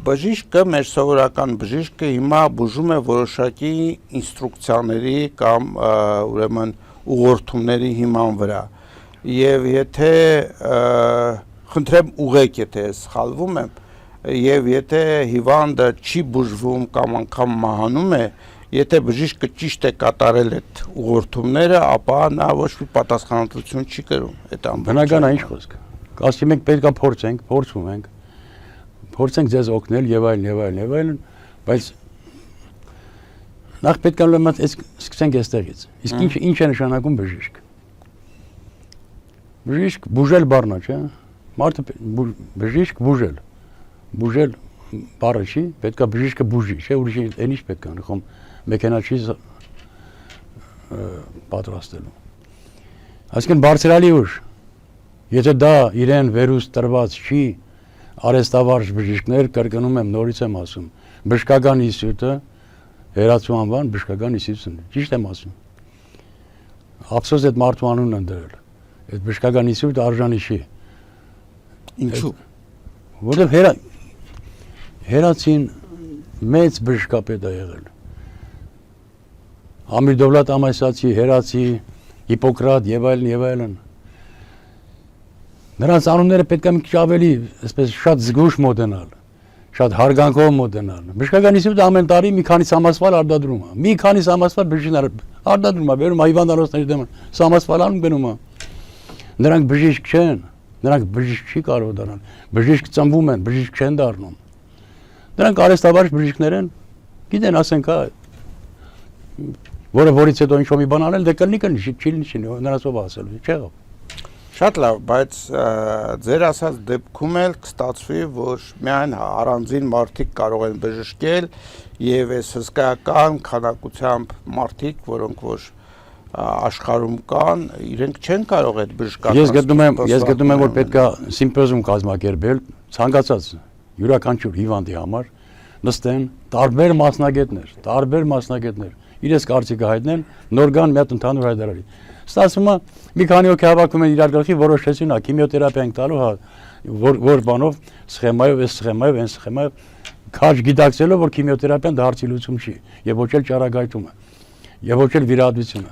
բժիշկը, մեր սովորական բժիշկը հիմա բուժում է որոշակի ինստրուկցիաների կամ ուրեմն ուղղորդումների հիման վրա։ Եվ եթե խնդրեմ ուղեք, եթե սխալվում եմ, եւ եթե հիվանդը չի բուժվում կամ անգամ մահանում է, եթե բժիշկը ճիշտ է կատարել այդ ուղղորդումները, ապա նա ոչ մի պատասխանատվություն չի կրում այդ ամբողջ։ Բնական է, ինչ խոսք։ Ասում ենք պետք է փորձենք, փորձում ենք։ Փորձենք ձեզ օգնել եւ այլն, բայց նախ պետք է ուրեմն սկսենք այստեղից։ Իսկ ինչ է նշանակում բժիշկ։ Բժիշկ բուժել բառն է, չէ՞։ Մարդը բժիշկ բուժել։ Բուժել բառը չի, պետք է բժիշկը բուժի, չէ՞, ուրիշ ինչ պետք է անի, խոմ մեքենա չի պատրաստելու։ Այսինքն բարձրալի ուժ։ Եթե դա իրեն վերուս տրված չի, արհեստավարժ բժիշկներ, կրկնում եմ, նորից եմ ասում, բժշկական ինստիտուտը, հերացու անվան բժշկական ինստիտուտն է, ճիշտ եմ ասում։ Ափսոս այդ մարդու անունն են դրել։ Այդ բժշկական ինստիտուտը արժանի չի։ Ինչու՞։ Որովհետև հերացին մեծ բժշկապետ է եղել։ Ամիր Դովլաթ Ամասյացի, հերացի, Հիպոկրատ եւ այլն։ Նրանց անունները պետք է մի քիչ ավելի, այսպես շատ զգուշ մոտենալ, շատ հարգանքով մոտենալ։ Բժշկական ինստիտուտը ամեն տարի մի քանի համասվալ արտադրում է։ Մի քանի համասվալ բժիշկներ արտադրում է, բերում հիվանդանոցների դեմ համասվալանում գնում է։ Նրանք բժիշկ չեն, նրանք բժիշկ չի կարող դառնալ։ Բժիշկ ծնվում են, բժիշկ չեն դառնում։ Նրանք արհեստավարժ բժիշկներ են, գիտեն, ասենք, որից հետո ինչ-որ մի բան անել, դե կլինի, չի, նրանցով ասելու, չեղավ։ Շատ լավ, բայց ձեր ասած դեպքում էլ կստացվի, որ միայն առանձին մարդիկ կարող են բժշկել եւ այս հսկայական քանակությամբ մարդիկ, որոնք որ աշխարհում կան, իրենք չեն կարող այդ բժշկական։ Ես գտնում եմ, որ պետք է սիմպոզիում կազմակերպել ցանկացած յուրաքանչյուր հիվանդի համար նստեն տարբեր մասնագետներ, իրենց կարծիքը հայտնեն, նոր գան մի հատ ընդհանուր հայտարարի։ Ստացվում է մի քանի հոգի հավաքում են իրար գլխի, որոշեցին, քիմիոթերապիա ենք տալու, որ բանով սխեմայով, այն սխեմայով քաջ գիտակցելով, որ քիմիոթերապիան դա հարցի լուծում չի, եւ ոչ էլ ճառագայթում է, եւ ոչ էլ վիրահատություն է։